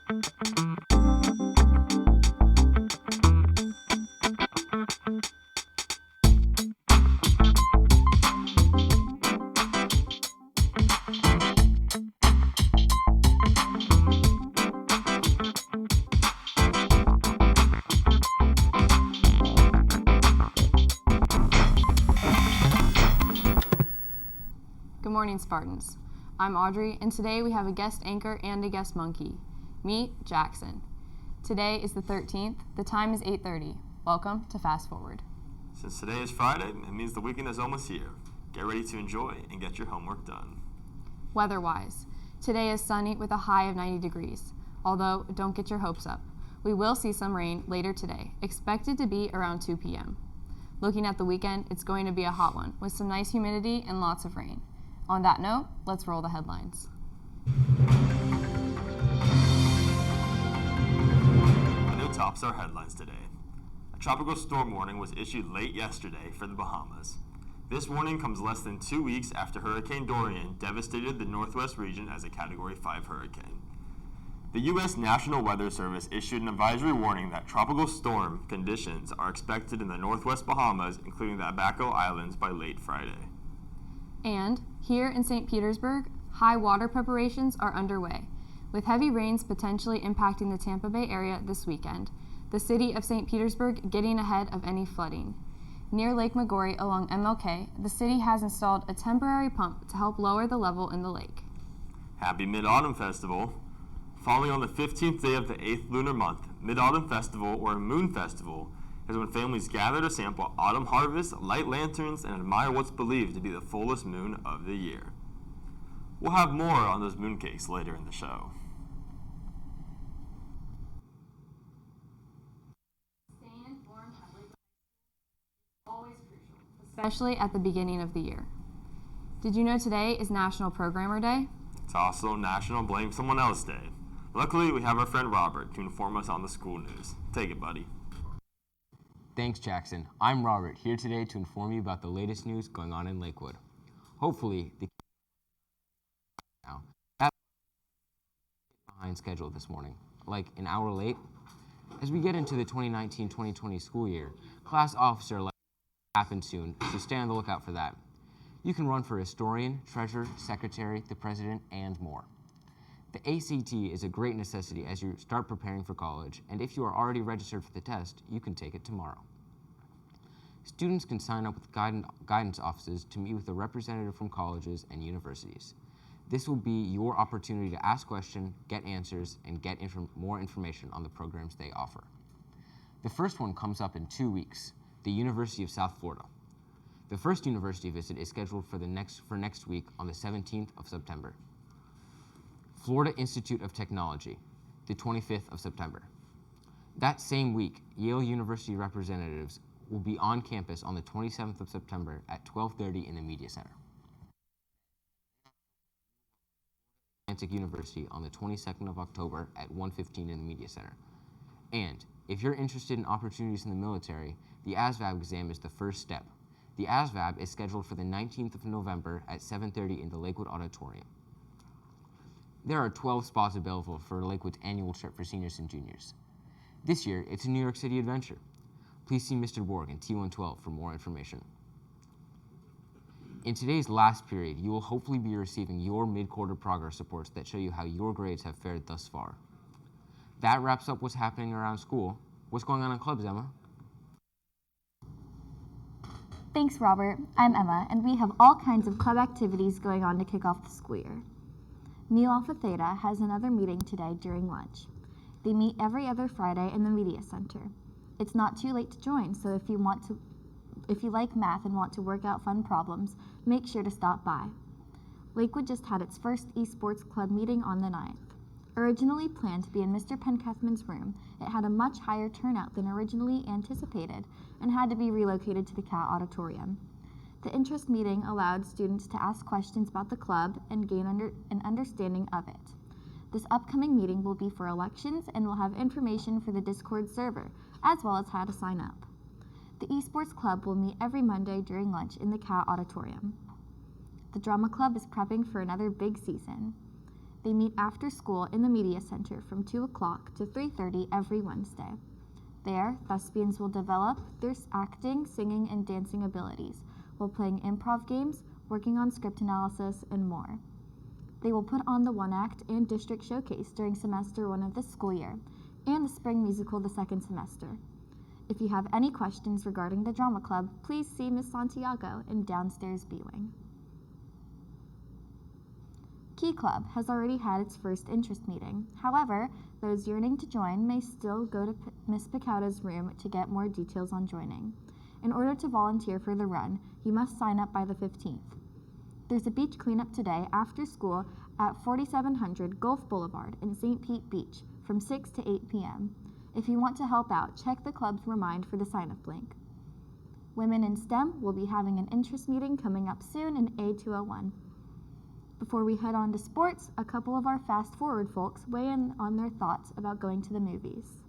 Good morning, Spartans. I'm Audrey, and today we have a guest anchor and a guest monkey. Meet Jackson. Today is the 13th. The time is 8:30. Welcome to Fast Forward. Since today is Friday, it means the weekend is almost here. Get ready to enjoy and get your homework done. Weather-wise, today is sunny with a high of 90 degrees. Although, don't get your hopes up. We will see some rain later today, expected to be around 2 p.m. Looking at the weekend, it's going to be a hot one with some nice humidity and lots of rain. On that note, let's roll the headlines. The new tops our headlines today. A tropical storm warning was issued late yesterday for the Bahamas. This warning comes less than 2 weeks after Hurricane Dorian devastated the Northwest region as a Category 5 hurricane. The U.S. National Weather Service issued an advisory warning that tropical storm conditions are expected in the Northwest Bahamas, including the Abaco Islands, by late Friday. And here in St. Petersburg, high water preparations are underway, with heavy rains potentially impacting the Tampa Bay area this weekend, the city of St. Petersburg getting ahead of any flooding. Near Lake Maggiore along MLK, the city has installed a temporary pump to help lower the level in the lake. Happy Mid-Autumn Festival! Falling on the 15th day of the 8th lunar month, Mid-Autumn Festival, or Moon Festival, is when families gather to sample autumn harvests, light lanterns, and admire what's believed to be the fullest moon of the year. We'll have more on those mooncakes later in the show. Staying informed at Lakewood is always crucial, especially at the beginning of the year. Did you know today is National Programmer Day? It's also National Blame Someone Else Day. Luckily, we have our friend Robert to inform us on the school news. Take it, buddy. Thanks, Jackson. I'm Robert, here today to inform you about the latest news going on in Lakewood. Hopefully, the now that behind schedule this morning, like an hour late. As we get into the 2019-2020 school year, class officer elections happen soon, so stay on the lookout for that. You can run for historian, treasurer, secretary, the president, and more. The ACT is a great necessity as you start preparing for college, and if you are already registered for the test, you can take it tomorrow. Students can sign up with guidance offices to meet with a representative from colleges and universities. This will be your opportunity to ask questions, get answers, and get more information on the programs they offer. The first one comes up in 2 weeks, the University of South Florida. The first university visit is scheduled for next week on the 17th of September. Florida Institute of Technology, the 25th of September. That same week, Yale University representatives will be on campus on the 27th of September at 12:30 in the Media Center. Atlantic University on the 22nd of October at 1:15 in the Media Center. And if you're interested in opportunities in the military, the ASVAB exam is the first step. The ASVAB is scheduled for the 19th of November at 7:30 in the Lakewood Auditorium. There are 12 spots available for Lakewood's annual trip for seniors and juniors. This year, it's a New York City adventure. Please see Mr. Borg in T112 for more information. In today's last period, you will hopefully be receiving your mid-quarter progress reports that show you how your grades have fared thus far. That wraps up what's happening around school. What's going on in clubs, Emma? Thanks, Robert. I'm Emma, and we have all kinds of club activities going on to kick off the school year. Mu Alpha Theta has another meeting today during lunch. They meet every other Friday in the Media Center. It's not too late to join, so if you like math and want to work out fun problems, make sure to stop by. Lakewood just had its first esports club meeting on the 9th. Originally planned to be in Mr. Penkethman's room, it had a much higher turnout than originally anticipated and had to be relocated to the Cat Auditorium. The interest meeting allowed students to ask questions about the club and gain an understanding of it. This upcoming meeting will be for elections and will have information for the Discord server, as well as how to sign up. The Esports Club will meet every Monday during lunch in the Cat Auditorium. The Drama Club is prepping for another big season. They meet after school in the Media Center from 2 o'clock to 3:30 every Wednesday. There, thespians will develop their acting, singing, and dancing abilities while playing improv games, working on script analysis, and more. They will put on the One Act and District Showcase during semester 1 of this school year, and the Spring Musical the second semester. If you have any questions regarding the drama club, please see Ms. Santiago in downstairs B Wing. Key Club has already had its first interest meeting. However, those yearning to join may still go to Ms. Picauta's room to get more details on joining. In order to volunteer for the run, you must sign up by the 15th. There's a beach cleanup today after school at 4700 Gulf Boulevard in St. Pete Beach from 6 to 8 p.m. If you want to help out, check the club's remind for the sign-up link. Women in STEM will be having an interest meeting coming up soon in A201. Before we head on to sports, a couple of our fast forward folks weigh in on their thoughts about going to the movies.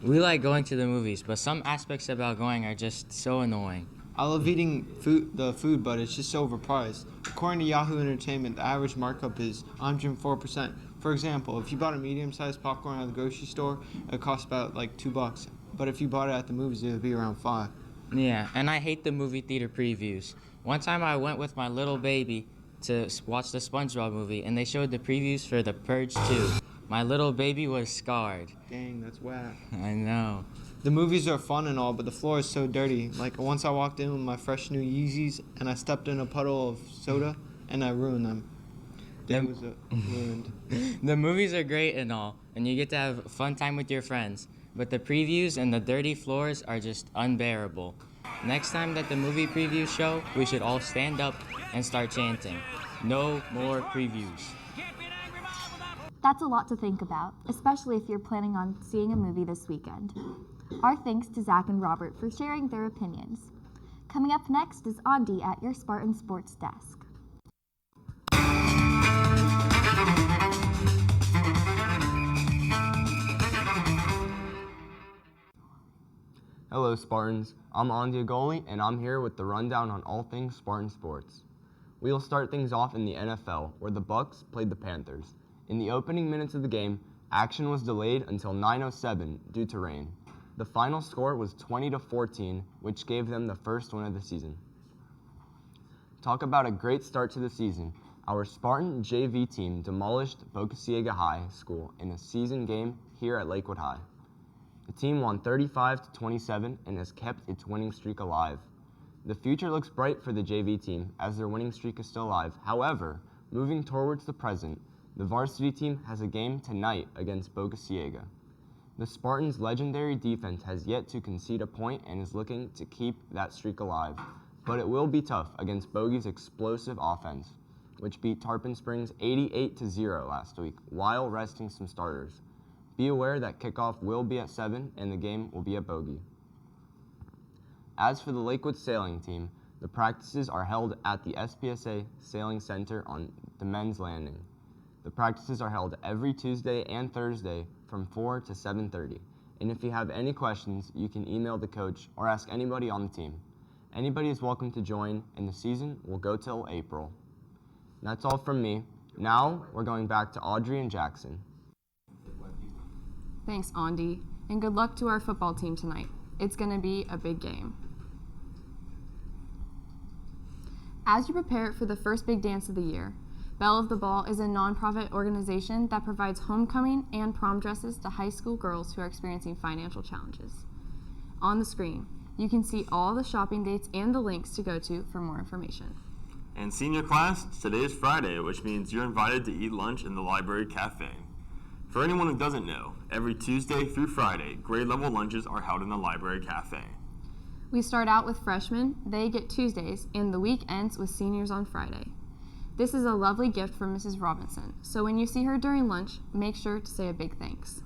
We like going to the movies, but some aspects about going are just so annoying. I love eating the food, but it's just so overpriced. According to Yahoo Entertainment, the average markup is 104%. For example, if you bought a medium-sized popcorn at the grocery store, it costs about like $2. But if you bought it at the movies, it would be around $5. Yeah, and I hate the movie theater previews. One time I went with my little baby to watch the SpongeBob movie, and they showed the previews for The Purge 2. My little baby was scarred. Dang, that's whack. I know. The movies are fun and all, but the floor is so dirty. Like, once I walked in with my fresh new Yeezys, and I stepped in a puddle of soda, and I ruined them. It was ruined. The movies are great and all, and you get to have a fun time with your friends, but the previews and the dirty floors are just unbearable. Next time that the movie previews show, we should all stand up and start chanting, "No more previews." That's a lot to think about, especially if you're planning on seeing a movie this weekend. Our thanks to Zach and Robert for sharing their opinions. Coming up next is Andi at your Spartan Sports desk. Hello Spartans, I'm Andi Agoli and I'm here with the rundown on all things Spartan sports. We'll start things off in the NFL, where the Bucks played the Panthers. In the opening minutes of the game, action was delayed until 9:07 due to rain. The final score was 20-14, which gave them the first win of the season. Talk about a great start to the season. Our Spartan JV team demolished Boca Ciega High School in a season game here at Lakewood High. The team won 35-27 and has kept its winning streak alive. The future looks bright for the JV team as their winning streak is still alive. However, moving towards the present, the varsity team has a game tonight against Boca Ciega. The Spartans' legendary defense has yet to concede a point and is looking to keep that streak alive, but it will be tough against Bogey's explosive offense, which beat Tarpon Springs 88-0 last week while resting some starters. Be aware that kickoff will be at 7 and the game will be at Bogey. As for the Lakewood sailing team, the practices are held at the SPSA Sailing Center on the men's landing. The practices are held every Tuesday and Thursday from 4 to 7:30. And if you have any questions, you can email the coach or ask anybody on the team. Anybody is welcome to join, and the season will go till April. That's all from me. Now we're going back to Audrey and Jackson. Thanks, Andi, and good luck to our football team tonight. It's going to be a big game. As you prepare for the first big dance of the year, Belle of the Ball is a nonprofit organization that provides homecoming and prom dresses to high school girls who are experiencing financial challenges. On the screen, you can see all the shopping dates and the links to go to for more information. And senior class, today is Friday, which means you're invited to eat lunch in the library cafe. For anyone who doesn't know, every Tuesday through Friday, grade level lunches are held in the library cafe. We start out with freshmen, they get Tuesdays, and the week ends with seniors on Friday. This is a lovely gift from Mrs. Robinson, so when you see her during lunch, make sure to say a big thanks.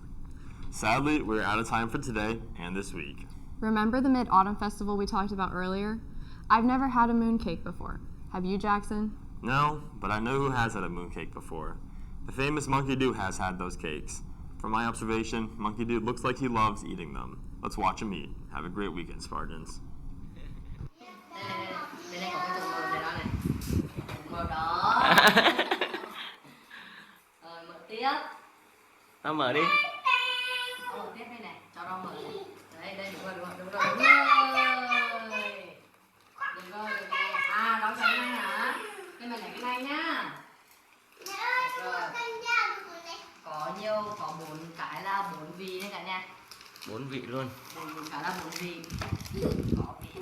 Sadly, we're out of time for today and this week. Remember the Mid-Autumn Festival we talked about earlier? I've never had a mooncake before. Have you, Jackson? No, but I know who has had a mooncake before. The famous Monkey Doo has had those cakes. From my observation, Monkey Doo looks like he loves eating them. Let's watch him eat. Have a great weekend, Spartans. vào đó. Rồi mở tiếp. Tao mở đi. Mở tiếp đây này, cho nó mở này. Đấy, đây đúng rồi. Đúng rồi. Được rồi. À, đón cháu này hả? Nhưng mà nhảy cái này nhá. Rồi. Có 4 cái là 4 vị đấy cả nhà. 4 vị luôn. 4 cái là 4 vị. Có vị